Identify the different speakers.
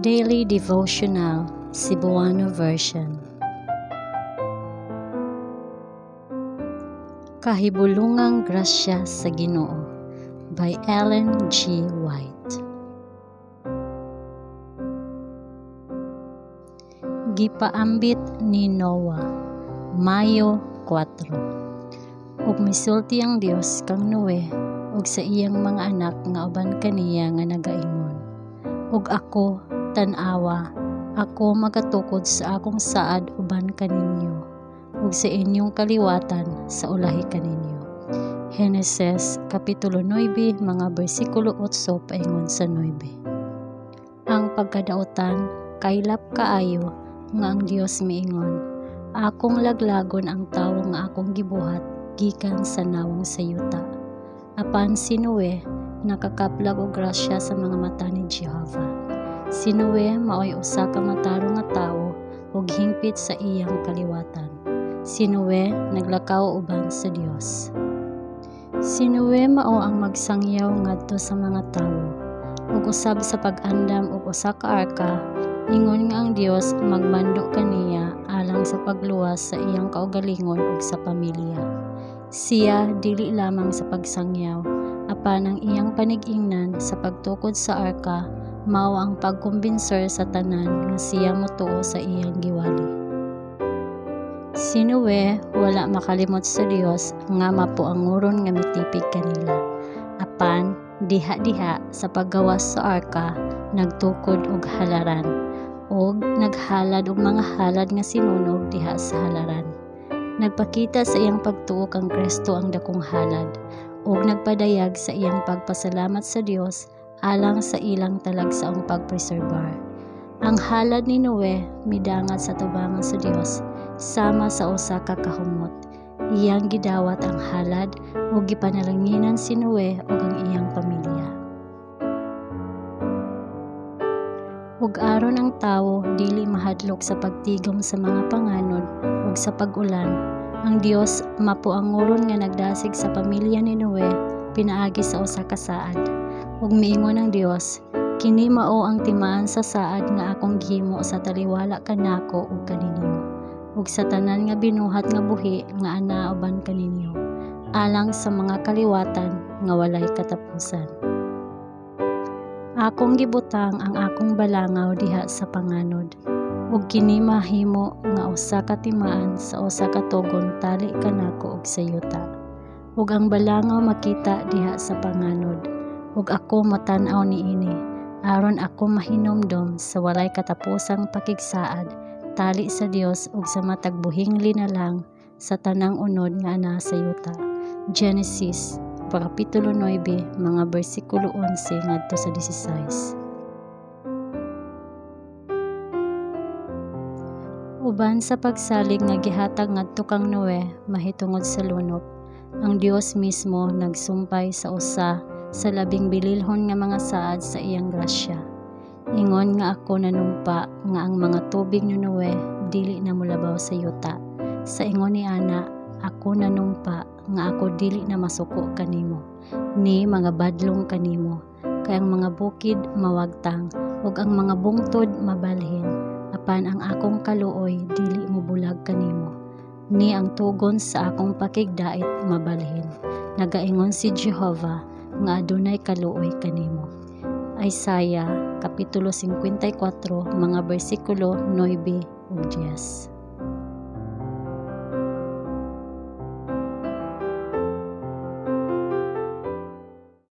Speaker 1: Daily Devotional, Cebuano Version. Kahibulungang Grasya sa Ginoo by Ellen G. White. Gipaambit ni Noah, Mayo 4. Ug misulti ang Dios kang Noe ug sa iyang mga anak nga uban kaniya nga nagaingon. Ug ako tan-awa, ako magatukod sa akong saad uban kaninyo, ug sa inyong kaliwatan sa ulahi kaninyo. Heneses Kapitulo 9, mga bersikulo 8 paingon sa 9. Ang pagkadautan, kaylap kaayo nga ang Dios miingon, akong laglagon ang tawo nga akong gibuhat gikan sa nawong sa yuta. Apan si Noe nakakaplag og grasya sa mga mata ni Jehova. Si Noe maoy usa ka matarong nga tawo ug hingpit sa iyang kaliwatan. Si Noe naglakaw uban sa Dios. Si Noe mao ang magsangyaw ngadto sa mga tawo ug usab sa pag-andam og usa ka arka. Ingon nga ang Dios magmando kaniya alang sa pagluwas sa iyang kaugalingon ug sa pamilya. Siya dili lamang sa pagsangyaw, apan ang iyang panig-ingnan sa pagtukod sa arka mao ang pagkumbinser sa tanan nga siya motuo sa iyang giwali. Si Noe wala makalimot sa Dios nga mapuanguron nga mitipig kanila. Apan diha-diha sa paggawas sa arka nagtukod og halaran og naghalad og mga halad nga sinunog diha sa halaran. Nagpakita sa iyang pagtuo kang Kristo ang dakong halad ug nagpadayag sa iyang pagpasalamat sa Dios alang sa ilang talagsaong pagpreserbar. Ang halad ni Noe midangat sa tubangan sa Dios sama sa usa ka kahumot. Iyang gidawat ang halad ug gipanalanginan si Noe ug ang iyang pamilya. Ug aron ang tawo dili mahadlok sa pagtigom sa mga panganod ug sa pag-ulan, ang Dios mapuanguron nga nagdasig sa pamilya ni Noe pinaagi sa usa ka saad. Ug miingon ang Dios, kini mao ang timaan sa saad nga akong gihimo sa taliwala kanako ug kaninyo, ug sa tanan nga binuhat nga buhi nga ana uban kaninyo, alang sa mga kaliwatan nga walay katapusan. Akong gibutang ang akong balangaw diha sa panganod, ug kini mahimo nga usa ka timaan sa usa ka tugon tali kanako ug sa yuta. Ug ang balangaw makita diha sa panganod, ug ako matan-aw niini, aron ako mahinomdom sa walay katapusang pakigsaad tali sa Dios ug sa matag buhing linalang sa tanang unod nga ana sa yuta. Genesis Kapitulo 9, mga bersikulo 11 ngadto sa 16. Uban sa pagsalig nga gihatag ngadto kang Noe mahitungod sa lunop, ang Dios mismo nagsumpay sa usa sa labing bililhon nga mga saad sa iyang grasya. Ingon nga ako nanumpa nga ang mga tubig ni Noe dili na mulabaw sa yuta. Sa ingon ni ana, ako nanumpa nga ako dili na masuko kanimo, ni mga badlong kanimo, kay ang mga bukid mawagtang ug ang mga bungtod mabalhin, apan ang akong kaluoy dili mobulag kanimo, ni ang tugon sa akong pakigdait mabalhin. Nagaingon si Jehova nga adunay kaluoy kanimo. Isaiah Kapitulo 54, mga bersikulo 9 ug 10.